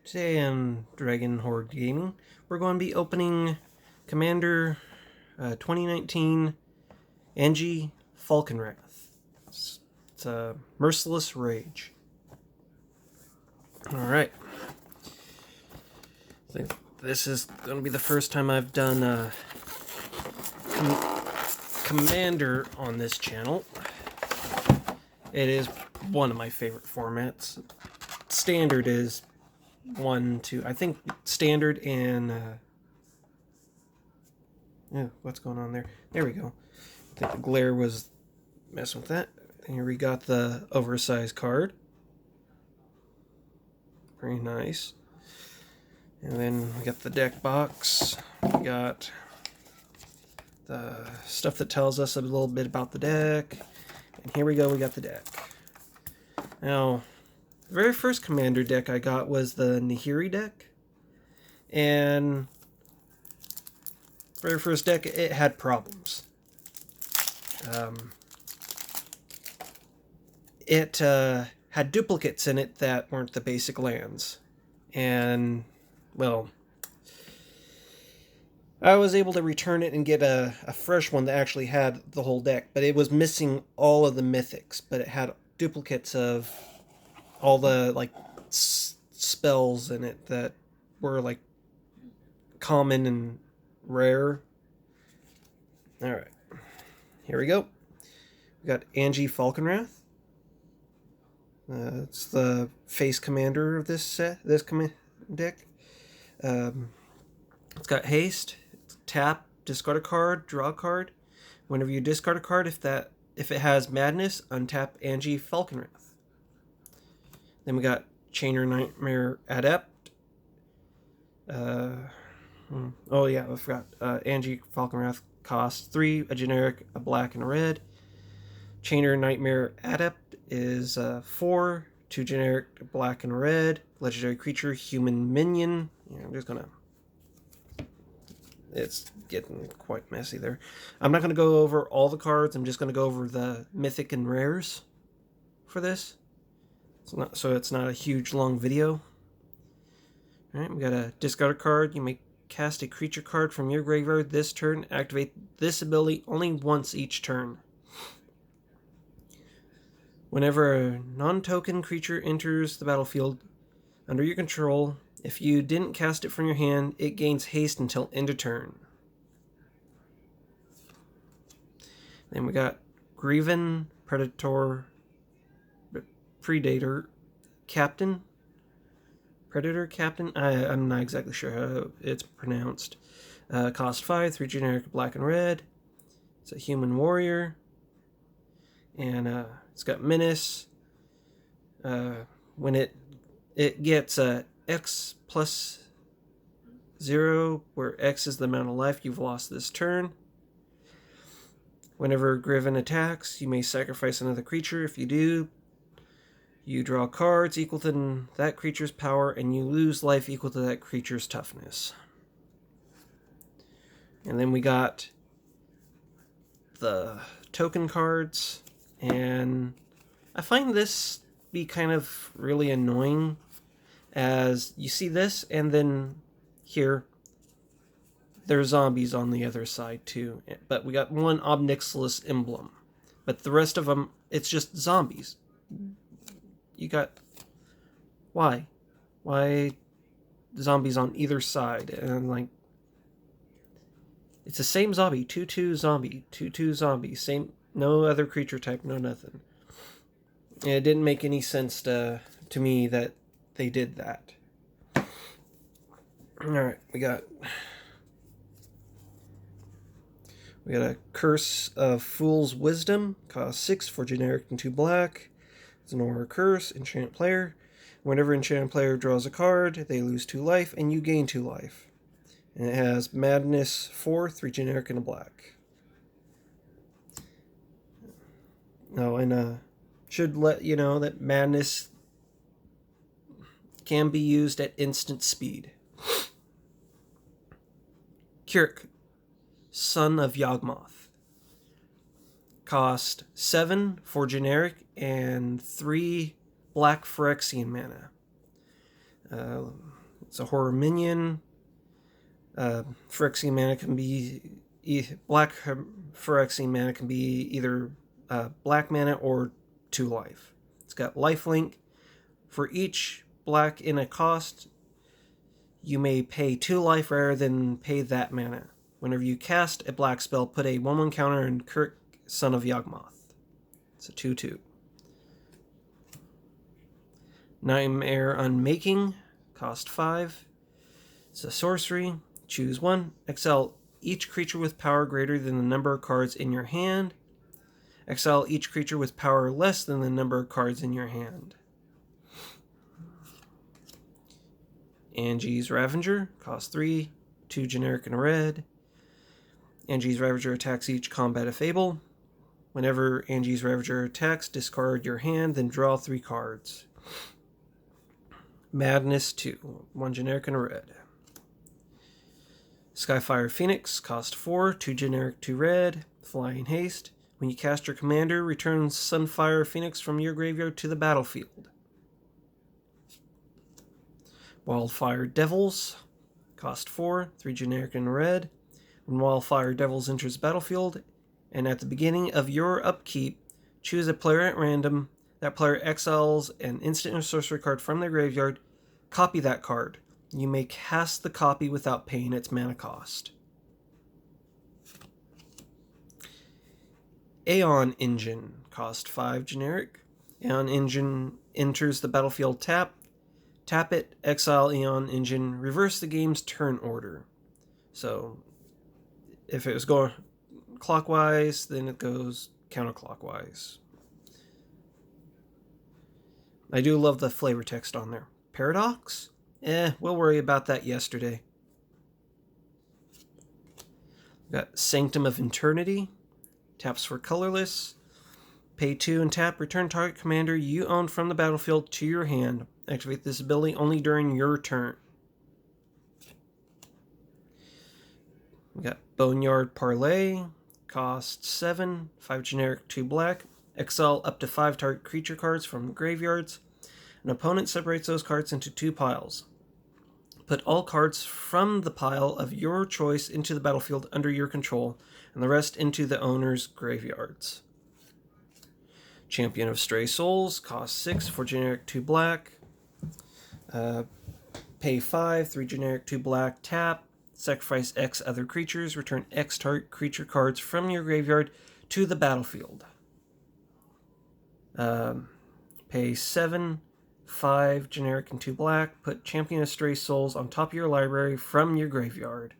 Today on Dragon Horde Gaming, we're going to be opening Commander 2019 Angie Falconwrath. It's Merciless Rage. Alright. I think this is going to be the first time I've done Commander on this channel. It is one of my favorite formats. Standard is I think standard and what's going on there? There we go. I think the glare was messing with that. And here we got the oversized card. Very nice. And then we got the deck box. We got the stuff that tells us a little bit about the deck. And here we go, we got the deck. Now, the very first Commander deck I got was the Nahiri deck. And very first deck, it had problems. It had duplicates in it that weren't the basic lands. And, well, I was able to return it and get a fresh one that actually had the whole deck. But it was missing all of the mythics. But it had duplicates of all the, like, spells in it that were, like, common and rare. Alright. Here we go. We got Angie Falconwrath. It's the face commander of this set, deck. It's got haste, tap, discard a card, draw a card. Whenever you discard a card, if it has madness, untap Angie Falconwrath. Then we got Chainer Nightmare Adept. Oh yeah, I forgot. Angie Falconwrath costs 3, a generic, a black, and a red. Chainer Nightmare Adept is 4, 2 generic, a black, and a red. Legendary creature, human minion. Yeah, I'm just gonna... It's getting quite messy there. I'm not gonna go over all the cards. I'm just gonna go over the mythic and rares for this. It's not a huge long video. Alright, we got a discard a card. You may cast a creature card from your graveyard this turn. Activate this ability only once each turn. Whenever a non-token creature enters the battlefield under your control, if you didn't cast it from your hand, it gains haste until end of turn. Then we got Grievin, Predator Captain. Predator Captain? I'm not exactly sure how it's pronounced. Cost 5, 3 generic, black and red. It's a human warrior. And it's got menace. When it gets X plus 0, where X is the amount of life you've lost this turn. Whenever Grievin attacks, you may sacrifice another creature. If you do, you draw cards equal to that creature's power, and you lose life equal to that creature's toughness. And then we got the token cards, and I find this be kind of really annoying, as you see this, and then here, there's zombies on the other side too. But we got one Obnixilis emblem, but the rest of them, it's just zombies. You got... Why zombies on either side? And like, it's the same zombie, 2/2 zombie, 2/2 zombie, same, no other creature type, no nothing. And it didn't make any sense to me that they did that. Alright, we got a Curse of Fool's Wisdom, cost 6 for generic and 2 black. It's an aura curse, enchant player. Whenever enchanted player draws a card, they lose 2 life, and you gain 2 life. And it has madness 4, 3 generic, and a black. Oh, and should let you know that madness can be used at instant speed. Kyrk, Son of Yawgmoth. Cost 7 for generic and 3 black Phyrexian mana. It's a horror minion. Phyrexian mana can be black. Phyrexian mana can be either black mana or 2 life. It's got lifelink. For each black in a cost, you may pay 2 life rather than pay that mana. Whenever you cast a black spell, put a 1/1 counter on Kirk, Son of Yawgmoth. It's a 2/2. Nightmare Unmaking, cost 5. It's a sorcery. Choose 1. Exile each creature with power greater than the number of cards in your hand. Exile each creature with power less than the number of cards in your hand. Angie's Ravager, cost 3, 2 generic and a red. Angie's Ravager attacks each combat of Fable. Whenever Angie's Ravager attacks, discard your hand, then draw 3 cards. Madness 2, 1 generic and a red. Skyfire Phoenix, cost 4, 2 generic, 2 red. Flying Haste. When you cast your commander, return Sunfire Phoenix from your graveyard to the battlefield. Wildfire Devils, cost 4, 3 generic and red. When Wildfire Devils enters the battlefield, and at the beginning of your upkeep, choose a player at random. That player exiles an instant or sorcery card from their graveyard. Copy that card. You may cast the copy without paying its mana cost. Aeon Engine, cost 5 generic. Aeon Engine enters the battlefield tapped. Tap it, exile Aeon Engine, reverse the game's turn order. So, if it was going clockwise, then it goes counterclockwise. I do love the flavor text on there. Paradox? We'll worry about that yesterday. Got Sanctum of Eternity. Taps for colorless. Pay 2 and tap. Return target commander you own from the battlefield to your hand. Activate this ability only during your turn. We got Boneyard Parlay. Cost 7. 5 generic, 2 black. Exile up to 5 target creature cards from graveyards. An opponent separates those cards into 2 piles. Put all cards from the pile of your choice into the battlefield under your control, and the rest into the owner's graveyards. Champion of Stray Souls, cost 6, 4 generic, 2 black. Pay 5, 3 generic, 2 black, tap. Sacrifice X other creatures, return X target creature cards from your graveyard to the battlefield. Pay 7, 5 generic and 2 black. Put Champion of Stray Souls on top of your library from your graveyard.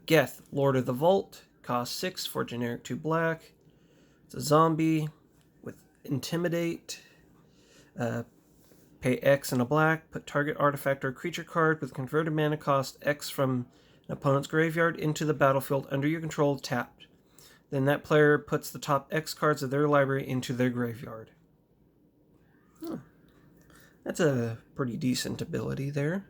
Geth, Lord of the Vault, cost 6, 4 generic, 2 black. It's a zombie with Intimidate. Pay X and a black. Put target artifact or creature card with converted mana cost X from an opponent's graveyard into the battlefield under your control tapped. Then that player puts the top X cards of their library into their graveyard. That's a pretty decent ability there.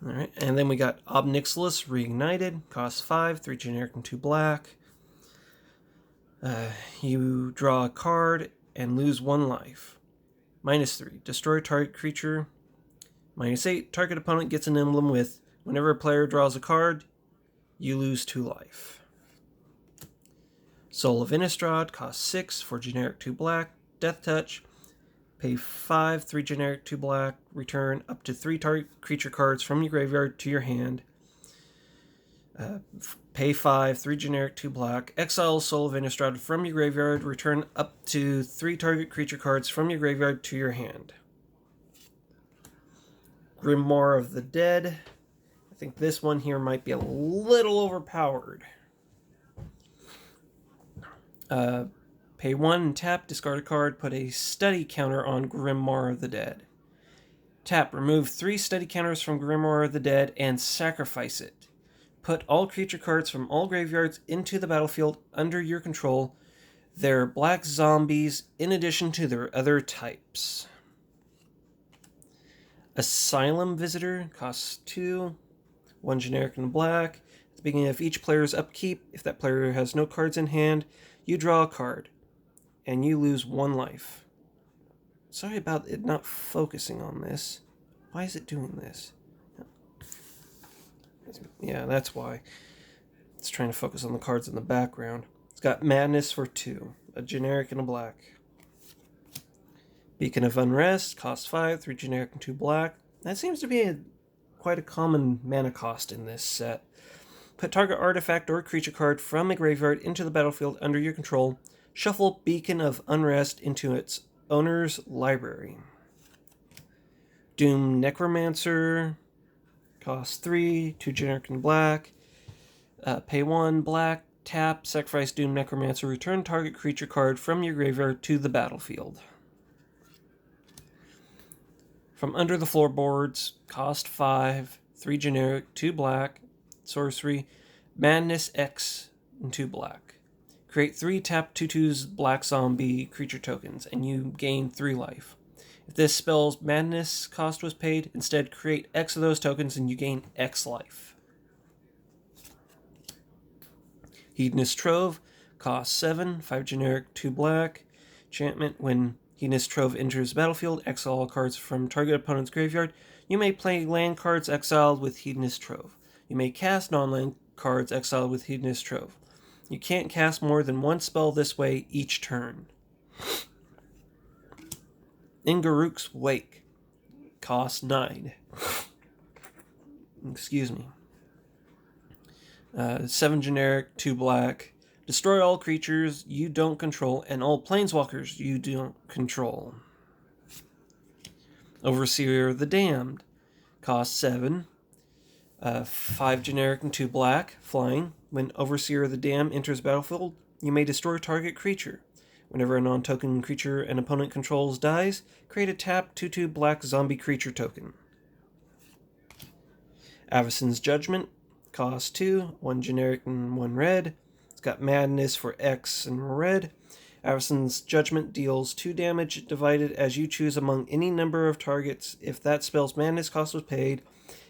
Alright, and then we got Obnixilis Reignited. Costs 5, 3 generic and 2 black. You draw a card and lose 1 life. -3. Destroy target creature. -8. Target opponent gets an emblem with, whenever a player draws a card, you lose 2 life. Soul of Innistrad, costs 6, 4 generic, 2 black. Death Touch. Pay 5, 3 generic, 2 black. Return up to 3 target creature cards from your graveyard to your hand. Pay 5, 3 generic, 2 black. Exile Soul of Innistrad from your graveyard. Return up to 3 target creature cards from your graveyard to your hand. Grimoire of the Dead. I think this one here might be a little overpowered. Pay 1 and tap, discard a card, put a study counter on Grimoire of the Dead. Tap, remove 3 study counters from Grimoire of the Dead and sacrifice it. Put all creature cards from all graveyards into the battlefield under your control. They're black zombies in addition to their other types. Asylum Visitor costs 2, 1 generic and black. At the beginning of each player's upkeep, if that player has no cards in hand, you draw a card, and you lose 1 life. Sorry about it not focusing on this. Why is it doing this? Yeah, that's why. It's trying to focus on the cards in the background. It's got Madness for 2. A generic and a black. Beacon of Unrest, cost 5, 3 generic and 2 black. That seems to be quite a common mana cost in this set. Put target artifact or creature card from a graveyard into the battlefield under your control. Shuffle Beacon of Unrest into its owner's library. Doom Necromancer, cost 3, 2 generic and black. Pay 1 black, tap, sacrifice Doom Necromancer, return target creature card from your graveyard to the battlefield. From under the floorboards, cost 5, 3 generic, 2 black, sorcery, Madness X, and 2 black. Create 3 tap 2/2's black zombie creature tokens, and you gain 3 life. If this spell's Madness cost was paid, instead create X of those tokens and you gain X life. Hedonist Trove, cost 7, 5 generic, 2 black. Enchantment, when Hedonist Trove enters the battlefield, exile all cards from target opponent's graveyard. You may play land cards exiled with Hedonist Trove. You may cast non-land cards exiled with Hedonist Trove. You can't cast more than one spell this way each turn. Ingaruk's Wake, cost 9. Excuse me. 7 generic, 2 black. Destroy all creatures you don't control and all planeswalkers you don't control. Overseer of the Damned, cost 7. 5 generic and 2 black, flying. When Overseer of the Damned enters battlefield, you may destroy target creature. Whenever a non-token creature an opponent controls dies, create a tap 2/2 black zombie creature token. Avacyn's Judgment, cost 2, 1 generic and 1 red. It's got Madness for X and red. Avacyn's Judgment deals 2 damage divided as you choose among any number of targets. If that spell's Madness cost was paid,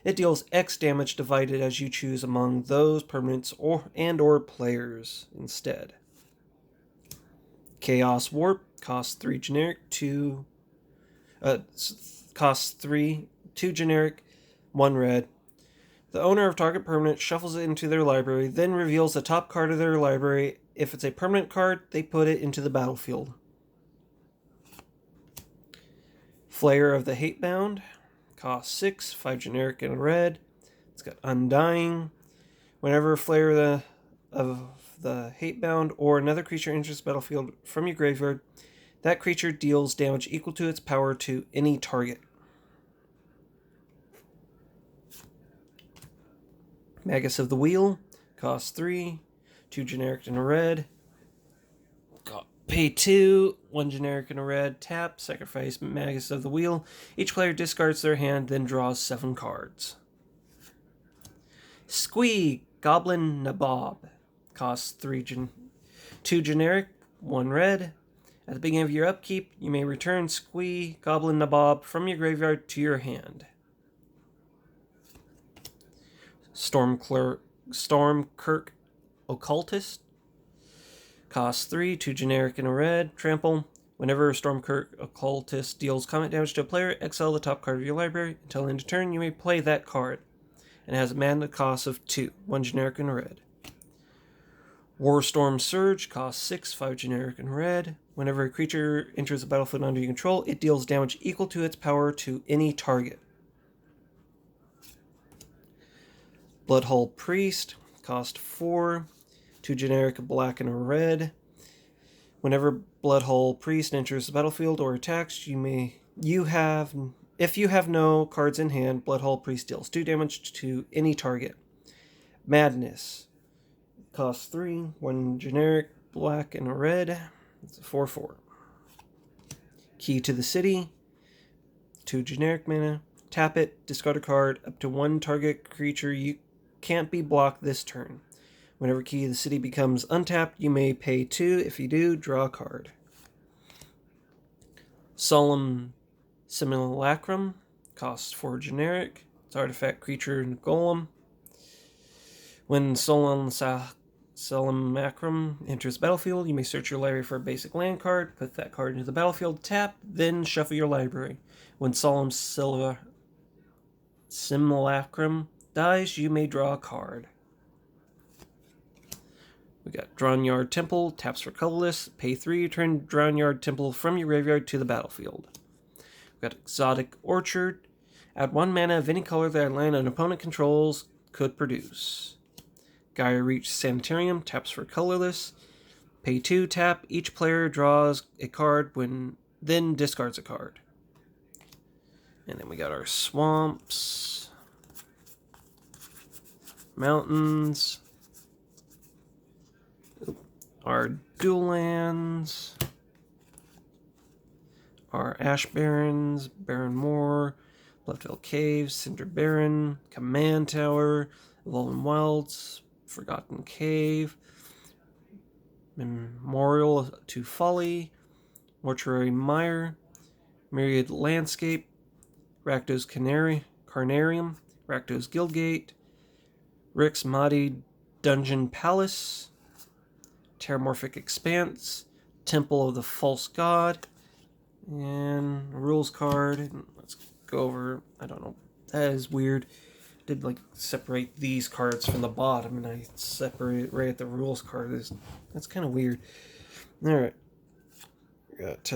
it deals X damage divided as you choose among those permanents or players instead. Chaos Warp, cost 3 generic, 2 generic, 1 red. The owner of target permanent shuffles it into their library, then reveals the top card of their library. If it's a permanent card, they put it into the battlefield. Flayer of the Hatebound, cost 6, 5 generic and a red. It's got Undying. Whenever Flayer of the Hatebound or another creature enters the battlefield from your graveyard, that creature deals damage equal to its power to any target. Magus of the Wheel, cost 3, 2 generic and a red. Pay 2, 1 generic and a red. Tap, sacrifice Magus of the Wheel. Each player discards their hand, then draws 7 cards. Squee, Goblin Nabob, costs 2 generic, 1 red. At the beginning of your upkeep, you may return Squee, Goblin Nabob from your graveyard to your hand. Stormkirk Occultist, costs 3, 2 generic and a red. Trample. Whenever Stormkirk Occultist deals combat damage to a player, exile the top card of your library. Until end of turn, you may play that card. And it has a mana cost of 2, 1 generic and a red. Warstorm Surge, costs 6, 5 generic and red. Whenever a creature enters the battlefield under your control, it deals damage equal to its power to any target. Bloodhull Priest, cost 4, 2 generic, a black and a red. Whenever Bloodhull Priest enters the battlefield or attacks, if you have no cards in hand, Bloodhull Priest deals 2 damage to any target. Madness, cost 3, 1 generic, black and a red. It's a 4/4. Key to the City, 2 generic mana. Tap it, discard a card. Up to 1 target creature you can't be blocked this turn. Whenever Key of the City becomes untapped, you may pay 2. If you do, draw a card. Solemn Simulacrum, costs 4 generic. It's artifact, creature, and golem. When Solemn Selim Akram enters battlefield. You may search your library for a basic land card, put that card into the battlefield, tap, then shuffle your library. When Solemn Simulacrum dies, you may draw a card. We got Drowned Temple, taps for colorless. Pay 3, return Drowned Temple from your graveyard to the battlefield. We got Exotic Orchard. Add 1 mana of any color that a land an opponent controls could produce. Gaia Reach Sanitarium, taps for colorless. Pay 2, tap. Each player draws a card then discards a card. And then we got our swamps, mountains, our dual lands, our Ash Barrens, Barren Moor, Bloodfell Caves, Cinder Baron, Command Tower, Evolving Wilds, Forgotten Cave, Memorial to Folly, Mortuary Mire, Myriad Landscape, Rakdos Carnarium, Rakdos Guildgate, Rick's Mahdi Dungeon Palace, Terramorphic Expanse, Temple of the False God, and a rules card. Let's go over, I don't know, that is weird. I did like separate these cards from the bottom and I separate right at the rules card. That's kind of weird. Alright. We got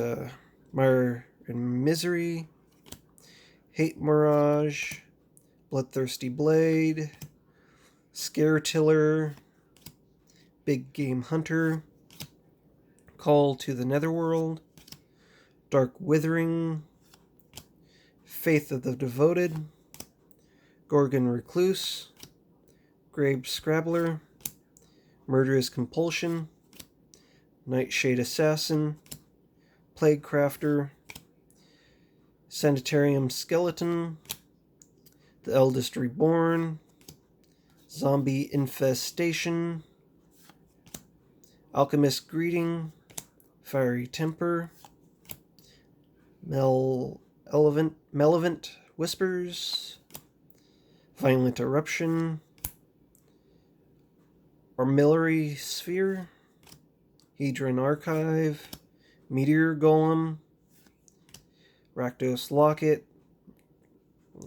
Mire and Misery, Hate Mirage, Bloodthirsty Blade, Scare Tiller, Big Game Hunter, Call to the Netherworld, Dark Withering, Faith of the Devoted, Gorgon Recluse, Grave Scrabbler, Murderous Compulsion, Nightshade Assassin, Plague Crafter, Sanitarium Skeleton, The Eldest Reborn, Zombie Infestation, Alchemist Greeting, Fiery Temper, Malevolent Whispers, Violent Eruption, Armillary Sphere, Hedron Archive, Meteor Golem, Rakdos Locket.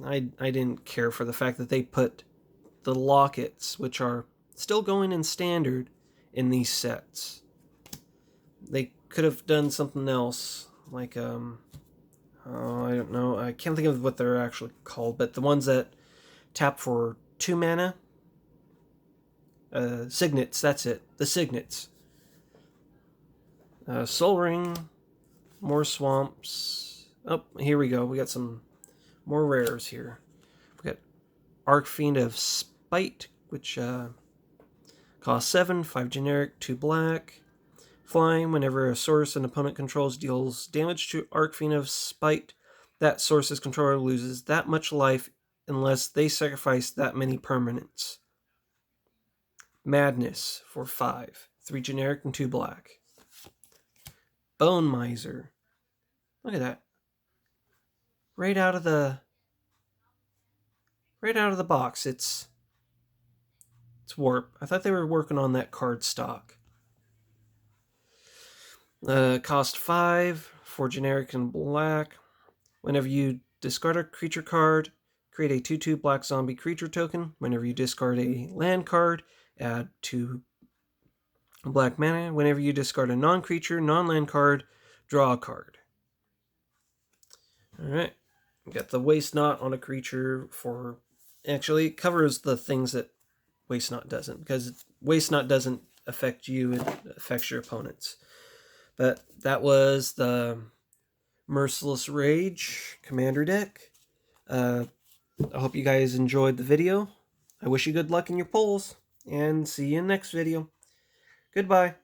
I didn't care for the fact that they put the lockets, which are still going in standard, in these sets. They could have done something else, like, I don't know, I can't think of what they're actually called, but the ones that tap for 2 mana. Signets, that's it. The Signets. Soul Ring, more swamps. Oh, here we go. We got some more rares here. We got Archfiend of Spite, which costs 7, 5 generic, 2 black. Flying, whenever a source an opponent controls deals damage to Archfiend of Spite, that source's controller loses that much life unless they sacrifice that many permanents. Madness for 5, 3 generic and 2 black. Bone Miser. Look at that. Right out of the box. It's warp. I thought they were working on that card stock. Cost 5, 4 generic and black. Whenever you discard a creature card, create a 2/2 black zombie creature token. Whenever you discard a land card, add 2 black mana. Whenever you discard a non-creature, non-land card, draw a card. Alright. We got the Waste Not on a creature for... Actually, it covers the things that Waste Not doesn't, because Waste Not doesn't affect you, it affects your opponents. But that was the Merciless Rage Commander deck. I hope you guys enjoyed the video. I wish you good luck in your polls, and see you in the next video. Goodbye.